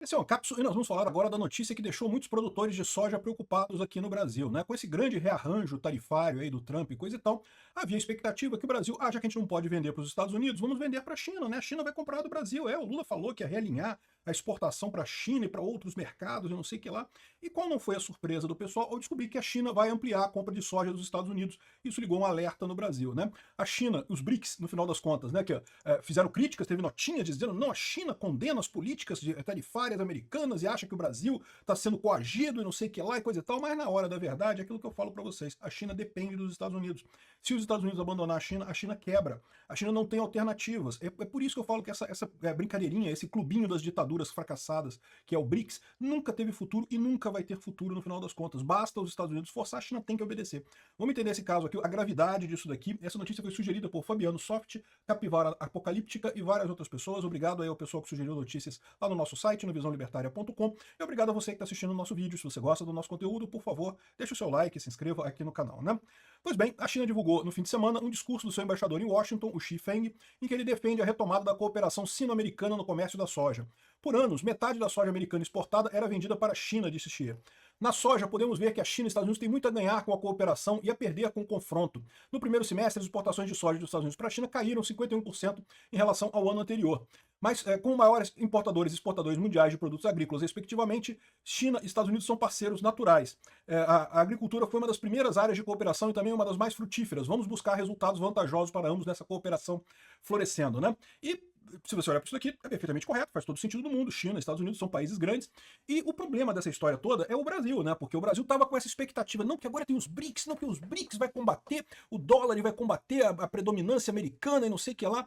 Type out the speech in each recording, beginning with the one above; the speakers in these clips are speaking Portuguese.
Esse é um cápsula e nós vamos falar agora da notícia que deixou muitos produtores de soja preocupados aqui no Brasil, né? Com esse grande rearranjo tarifário aí do Trump e coisa e tal, havia expectativa que o Brasil, já que a gente não pode vender para os Estados Unidos, vamos vender para a China, né? A China vai comprar do Brasil. O Lula falou que ia realinhar a exportação para a China e para outros mercados, eu não sei o que lá. E qual não foi a surpresa do pessoal ao descobrir que a China vai ampliar a compra de soja dos Estados Unidos? Isso ligou um alerta no Brasil, né? A China, os BRICS, no final das contas, né? Que fizeram críticas, teve notinhas dizendo não, a China condena as políticas tarifárias americanas e acha que o Brasil está sendo coagido e não sei o que lá e coisa e tal, mas na hora da verdade é aquilo que eu falo para vocês, a China depende dos Estados Unidos. Se os Estados Unidos abandonar a China quebra. A China não tem alternativas. É por isso que eu falo que essa brincadeirinha, esse clubinho das ditaduras fracassadas, que é o BRICS, nunca teve futuro e nunca vai ter futuro no final das contas. Basta os Estados Unidos forçar, a China tem que obedecer. Vamos entender esse caso aqui, a gravidade disso daqui. Essa notícia foi sugerida por Fabiano Soft, Capivara Apocalíptica e várias outras pessoas. Obrigado aí ao pessoal que sugeriu notícias lá no nosso site, no visãolibertaria.com. E obrigado a você que está assistindo o nosso vídeo. Se você gosta do nosso conteúdo, por favor, deixe o seu like e se inscreva aqui no canal, né? Pois bem, a China divulgou no fim de semana um discurso do seu embaixador em Washington, o Xi Feng, em que ele defende a retomada da cooperação sino-americana no comércio da soja. Por anos, metade da soja americana exportada era vendida para a China, disse Xi. Na soja, podemos ver que a China e os Estados Unidos têm muito a ganhar com a cooperação e a perder com o confronto. No primeiro semestre, as exportações de soja dos Estados Unidos para a China caíram 51% em relação ao ano anterior. Mas, como maiores importadores e exportadores mundiais de produtos agrícolas, respectivamente, China e Estados Unidos são parceiros naturais. A agricultura foi uma das primeiras áreas de cooperação e também uma das mais frutíferas. Vamos buscar resultados vantajosos para ambos nessa cooperação florescendo, né? E se você olhar para isso daqui, é perfeitamente correto, faz todo sentido do mundo. China e Estados Unidos são países grandes. E o problema dessa história toda é o Brasil, né? Porque o Brasil estava com essa expectativa, não, que agora tem os BRICS, não, que os BRICS vai combater o dólar e vai combater a predominância americana e não sei o que lá.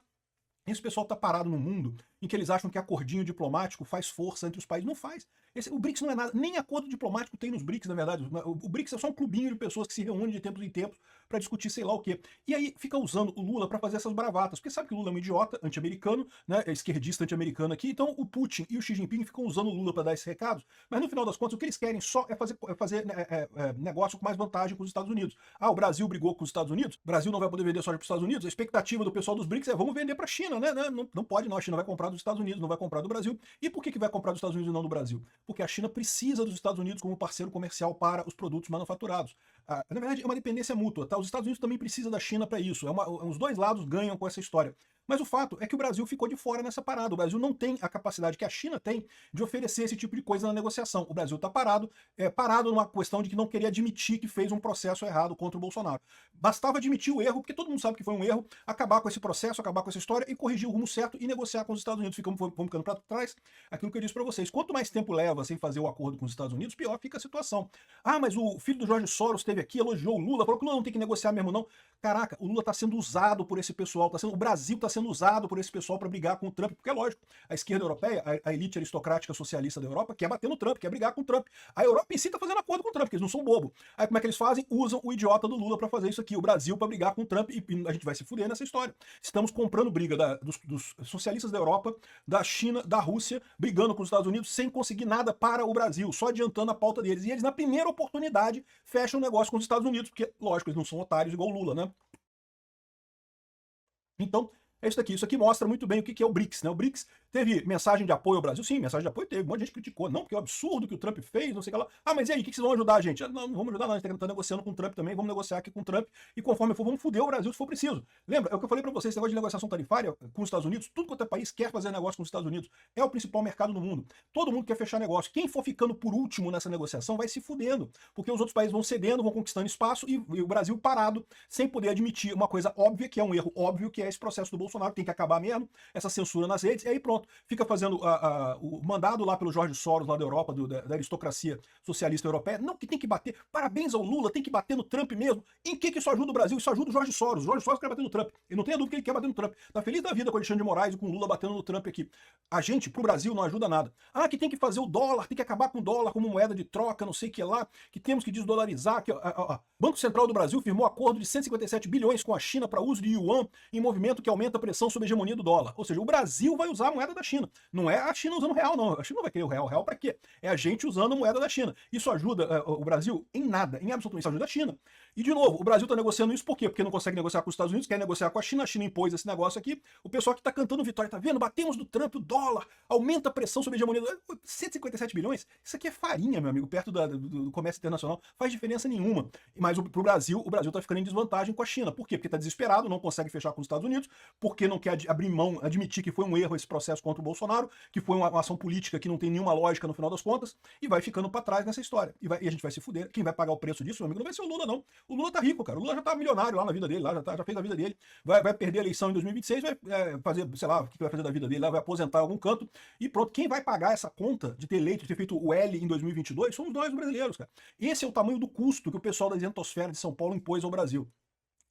Esse pessoal está parado no mundo em que eles acham que acordinho diplomático faz força entre os países. Não faz. O BRICS não é nada, nem acordo diplomático tem nos BRICS, na verdade. O BRICS é só um clubinho de pessoas que se reúnem de tempos em tempos para discutir sei lá o quê. E aí fica usando o Lula para fazer essas bravatas, porque sabe que o Lula é um idiota, anti-americano, né, é esquerdista anti-americano aqui, então o Putin e o Xi Jinping ficam usando o Lula para dar esses recados, mas no final das contas o que eles querem só é fazer negócio com mais vantagem com os Estados Unidos. O Brasil brigou com os Estados Unidos, o Brasil não vai poder vender soja para os Estados Unidos, a expectativa do pessoal dos BRICS é vamos vender para a China, né? Não pode não, a China vai comprar dos Estados Unidos, não vai comprar do Brasil. E por que vai comprar dos Estados Unidos e não do Brasil? Porque a China precisa dos Estados Unidos como parceiro comercial para os produtos manufaturados. Na verdade, é uma dependência mútua, tá? Os Estados Unidos também precisam da China para isso. Os dois lados ganham com essa história. Mas o fato é que o Brasil ficou de fora nessa parada. O Brasil não tem a capacidade que a China tem de oferecer esse tipo de coisa na negociação. O Brasil está parado numa questão de que não queria admitir que fez um processo errado contra o Bolsonaro. Bastava admitir o erro, porque todo mundo sabe que foi um erro, acabar com esse processo, acabar com essa história e corrigir o rumo certo e negociar com os Estados Unidos. Vamos ficando para trás. Aquilo que eu disse para vocês. Quanto mais tempo leva sem fazer o acordo com os Estados Unidos, pior fica a situação. Mas o filho do Jorge Soros esteve aqui, elogiou o Lula, falou que o Lula não tem que negociar mesmo não. Caraca, o Lula está sendo usado por esse pessoal, o Brasil está sendo usado por esse pessoal para brigar com o Trump, porque é lógico, a esquerda europeia, a elite aristocrática socialista da Europa, quer bater no Trump, quer brigar com o Trump. A Europa em si está fazendo acordo com o Trump, porque eles não são bobo. Aí como é que eles fazem? Usam o idiota do Lula para fazer isso aqui, o Brasil para brigar com o Trump, e a gente vai se fuder nessa história. Estamos comprando briga dos socialistas da Europa, da China, da Rússia, brigando com os Estados Unidos sem conseguir nada para o Brasil, só adiantando a pauta deles. E eles, na primeira oportunidade, fecham o negócio com os Estados Unidos, porque, lógico, eles não são otários igual o Lula, né? Então, é isso aqui. Isso aqui mostra muito bem o que é o BRICS, né? O BRICS teve mensagem de apoio ao Brasil? Sim, mensagem de apoio teve. Um monte de gente criticou. Não, porque é um absurdo que o Trump fez, não sei o que lá. Mas e aí, o que vocês vão ajudar a gente? Não vamos ajudar não, a gente tá negociando com o Trump também, vamos negociar aqui com o Trump e conforme for, vamos foder o Brasil se for preciso. Lembra? É o que eu falei pra vocês, esse negócio de negociação tarifária com os Estados Unidos, tudo quanto é país quer fazer negócio com os Estados Unidos. É o principal mercado do mundo. Todo mundo quer fechar negócio. Quem for ficando por último nessa negociação vai se fudendo, porque os outros países vão cedendo, vão conquistando espaço e o Brasil parado, sem poder admitir uma coisa óbvia, que é um erro óbvio, que é esse processo do Bolsonaro, tem que acabar mesmo, essa censura nas redes, e aí pronto, fica fazendo o mandado lá pelo Jorge Soros, lá da Europa, da aristocracia socialista europeia, não, que tem que bater, parabéns ao Lula, tem que bater no Trump mesmo. Em que isso ajuda o Brasil? Isso ajuda o Jorge Soros. O Jorge Soros quer bater no Trump. Eu não tenho dúvida que ele quer bater no Trump. Tá feliz da vida com o Alexandre de Moraes e com o Lula batendo no Trump aqui. A gente, pro Brasil, não ajuda nada. Que tem que fazer o dólar, tem que acabar com o dólar como moeda de troca, não sei o que lá, que temos que desdolarizar, que Banco Central do Brasil firmou acordo de 157 bilhões com a China para uso de yuan em movimento que aumenta a pressão sobre a hegemonia do dólar. Ou seja, o Brasil vai usar a moeda moeda da China. Não é a China usando o real, não. A China não vai querer o real. O real pra quê? É a gente usando a moeda da China. Isso ajuda o Brasil em nada, em absolutamente ajuda a China. E, de novo, o Brasil tá negociando isso por quê? Porque não consegue negociar com os Estados Unidos, quer negociar com a China impôs esse negócio aqui. O pessoal que tá cantando vitória, tá vendo? Batemos do Trump, o dólar, aumenta a pressão sobre a hegemonia do 157 bilhões? Isso aqui é farinha, meu amigo, perto do comércio internacional. Faz diferença nenhuma. Mas pro Brasil, o Brasil tá ficando em desvantagem com a China. Por quê? Porque tá desesperado, não consegue fechar com os Estados Unidos, porque não quer abrir mão, admitir que foi um erro esse processo contra o Bolsonaro, que foi uma ação política que não tem nenhuma lógica no final das contas, e vai ficando pra trás nessa história. E a gente vai se fuder. Quem vai pagar o preço disso, meu amigo, não vai ser o Lula, não. O Lula tá rico, cara. O Lula já tá milionário lá na vida dele, lá, já fez a vida dele. Vai perder a eleição em 2026, vai fazer, sei lá, o que vai fazer da vida dele lá, vai aposentar em algum canto, e pronto. Quem vai pagar essa conta de ter eleito, de ter feito o L em 2022, somos nós, brasileiros, cara. Esse é o tamanho do custo que o pessoal da isentosfera de São Paulo impôs ao Brasil.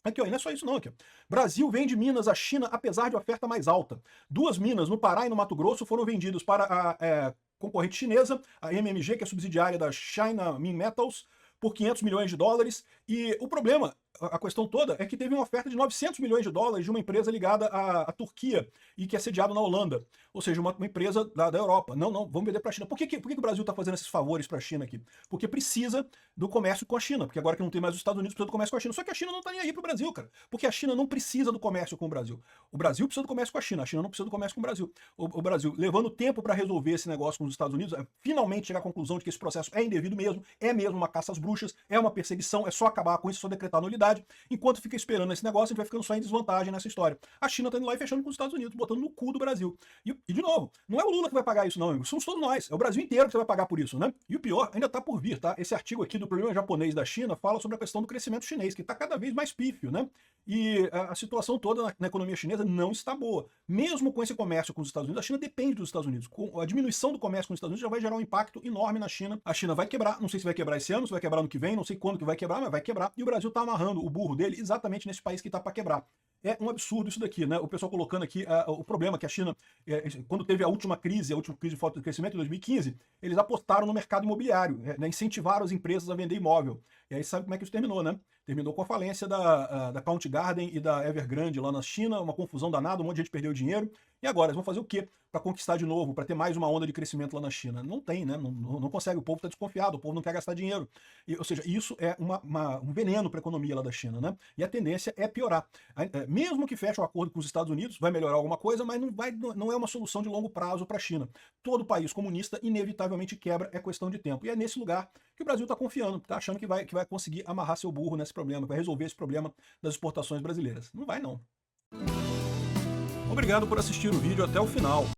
Aqui, ó, e não é só isso não, aqui. Brasil vende minas à China apesar de oferta mais alta. 2 minas no Pará e no Mato Grosso foram vendidas para a concorrente chinesa, a MMG, que é subsidiária da China Minmetals, por 500 milhões de dólares. E o problema, a questão toda, é que teve uma oferta de 900 milhões de dólares de uma empresa ligada à Turquia e que é sediada na Holanda. Ou seja, uma empresa da Europa. Não, vamos vender para a China. Por que o Brasil está fazendo esses favores para a China aqui? Porque precisa do comércio com a China. Porque agora que não tem mais os Estados Unidos, precisa do comércio com a China. Só que a China não está nem aí para o Brasil, cara. Porque a China não precisa do comércio com o Brasil. O Brasil precisa do comércio com a China. A China não precisa do comércio com o Brasil. O Brasil, levando tempo para resolver esse negócio com os Estados Unidos, finalmente chegar à conclusão de que esse processo é indevido mesmo, é mesmo uma caça às bruxas, é uma perseguição, é só acabar com isso, só decretar nulidade. Enquanto fica esperando esse negócio, a gente vai ficando só em desvantagem nessa história. A China tá indo lá e fechando com os Estados Unidos, botando no cu do Brasil. E de novo, não é o Lula que vai pagar isso, não, somos todos nós. É o Brasil inteiro que vai pagar por isso, né? E o pior ainda tá por vir, tá? Esse artigo aqui do problema japonês da China fala sobre a questão do crescimento chinês, que tá cada vez mais pífio, né? E a situação toda na economia chinesa não está boa. Mesmo com esse comércio com os Estados Unidos, a China depende dos Estados Unidos. Com a diminuição do comércio com os Estados Unidos já vai gerar um impacto enorme na China. A China vai quebrar, não sei se vai quebrar esse ano, se vai quebrar ano que vem, não sei quando que vai quebrar, mas vai quebrar. E o Brasil tá amarrando o burro dele exatamente nesse país que tá para quebrar. É um absurdo isso daqui, né? O pessoal colocando aqui o problema que a China, quando teve a última crise de falta de crescimento em 2015, eles apostaram no mercado imobiliário, né? Incentivaram as empresas a vender imóvel. E aí sabe como é que isso terminou, né? Terminou com a falência da Country Garden e da Evergrande lá na China, uma confusão danada, um monte de gente perdeu dinheiro. E agora, eles vão fazer o quê para conquistar de novo, para ter mais uma onda de crescimento lá na China? Não tem, né? Não consegue, o povo está desconfiado, o povo não quer gastar dinheiro. Ou seja, isso é um veneno para a economia lá da China, né? E a tendência é piorar. Mesmo que feche o acordo com os Estados Unidos, vai melhorar alguma coisa, mas não é uma solução de longo prazo para a China. Todo país comunista inevitavelmente quebra, é questão de tempo. E é nesse lugar que o Brasil está confiando, está achando que vai conseguir amarrar seu burro nesse problema, vai resolver esse problema das exportações brasileiras. Não vai, não. Obrigado por assistir o vídeo até o final.